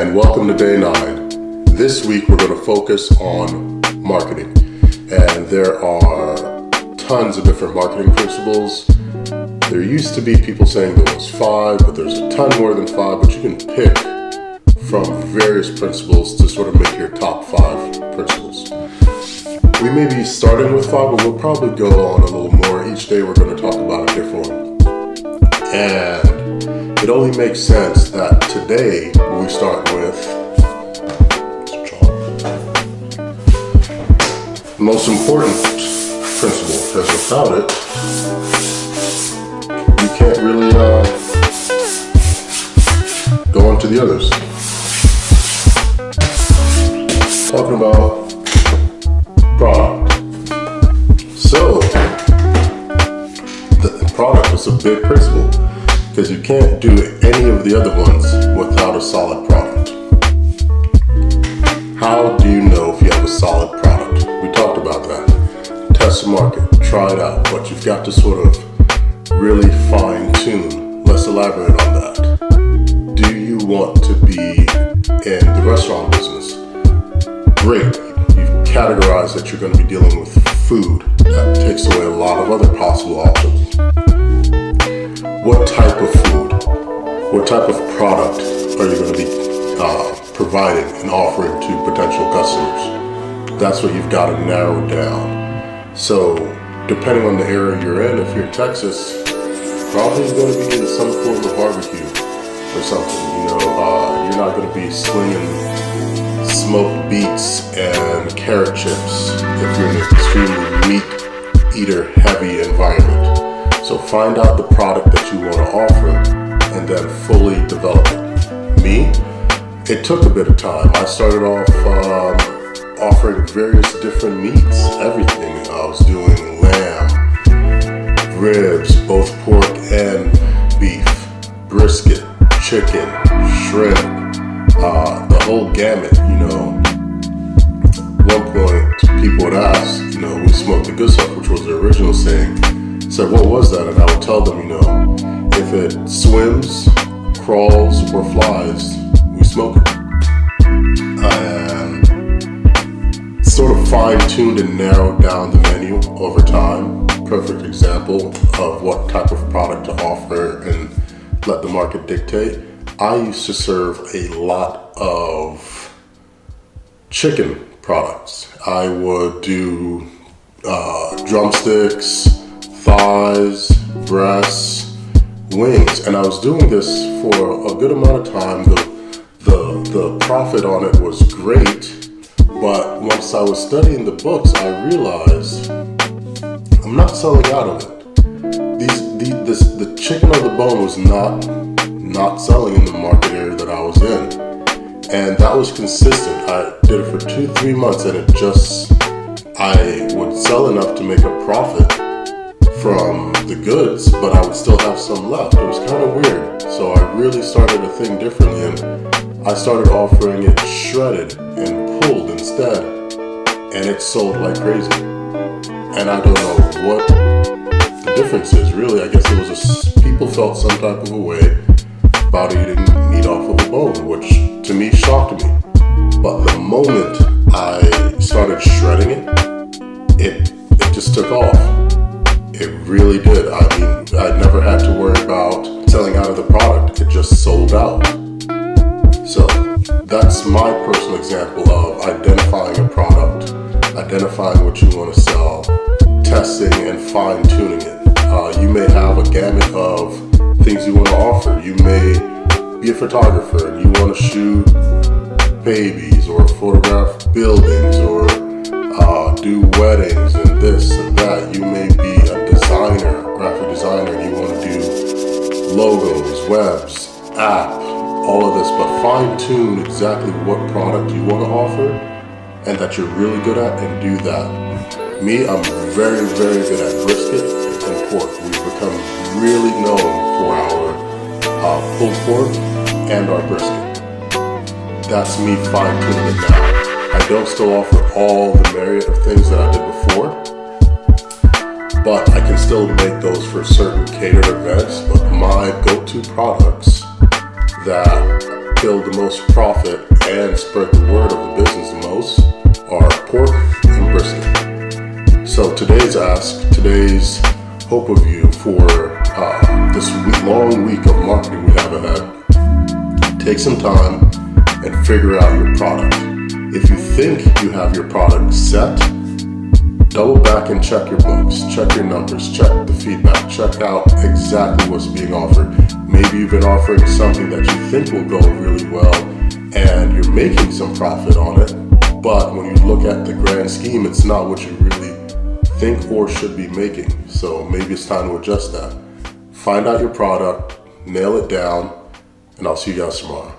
and welcome to day 9. This week we're going to focus on marketing, and there are tons of different marketing principles. There used to be people saying there was 5, but there's a ton more than 5, but you can pick from various principles to sort of make your top 5 principles. We may be starting with 5, but we'll probably go on a little more. Each day we're going to talk about a different one. And it only makes sense that today we start with the most important principle, because without it, you can't really go on to the others. Talking about product. So, the product is a big principle, because you can't do any of the other ones without a solid product. How do you know if you have a solid product? We talked about that. Test the market, try it out, but you've got to sort of really fine tune. Let's elaborate on that. Do you want to be in the restaurant business? Great. You've categorized that you're going to be dealing with food. That takes away a lot of other possible options. What type of food, what type of product are you going to be providing and offering to potential customers? That's what you've got to narrow down. So, depending on the area you're in, if you're in Texas, probably going to be in some form of barbecue or something. You're not going to be slinging smoked beets and carrot chips if you're in an extremely meat eater heavy environment. So find out the product that you want to offer and then fully develop it. Me, it took a bit of time. I started off offering various different meats, everything. I was doing lamb, ribs, both pork and beef, brisket, chicken, shrimp, the whole gamut, At one point, people would ask, we smoked the good stuff, which was the original saying. Said, what was that? And I would tell them, if it swims, crawls, or flies, we smoke it. And sort of fine-tuned and narrowed down the menu over time. Perfect example of what type of product to offer and let the market dictate. I used to serve a lot of chicken products. I would do drumsticks, thighs, breasts, wings, and I was doing this for a good amount of time. The profit on it was great, but once I was studying the books, I realized I'm not selling out of it. The chicken on the bone was not selling in the market area that I was in, and that was consistent. I did it for 2-3 months, and I would sell enough to make a profit from the goods, but I would still have some left. It was kind of weird. So I really started to think differently, and I started offering it shredded and pulled instead, and it sold like crazy. And I don't know what the difference is, really. I guess it was people felt some type of a way about eating meat off of a bone, which to me shocked me. But the moment I started shredding it just took off. It really did. I mean, I never had to worry about selling out of the product. It just sold out. So that's my personal example of identifying a product, identifying what you want to sell, testing and fine-tuning it. You may have a gamut of things you want to offer. You may be a photographer and you want to shoot babies or photograph buildings or do weddings and this and that. You may be a designer, graphic designer, and you want to do logos, webs, app, all of this, but fine-tune exactly what product you want to offer and that you're really good at, and do that. Me, I'm very, very good at brisket and pork. We've become really known for our pulled pork and our brisket. That's me fine-tuning it now. I don't still offer all the myriad of things that I did before, but I can still make those for certain catered events. But my go-to products that kill the most profit and spread the word of the business the most are pork and brisket. So today's ask, today's hope of you for this long week of marketing we have ahead, take some time and figure out your product. If you think you have your product set, double back and check your books, check your numbers, check the feedback, check out exactly what's being offered. Maybe you've been offering something that you think will go really well and you're making some profit on it, but when you look at the grand scheme, it's not what you really think or should be making. So maybe it's time to adjust that. Find out your product, nail it down, and I'll see you guys tomorrow.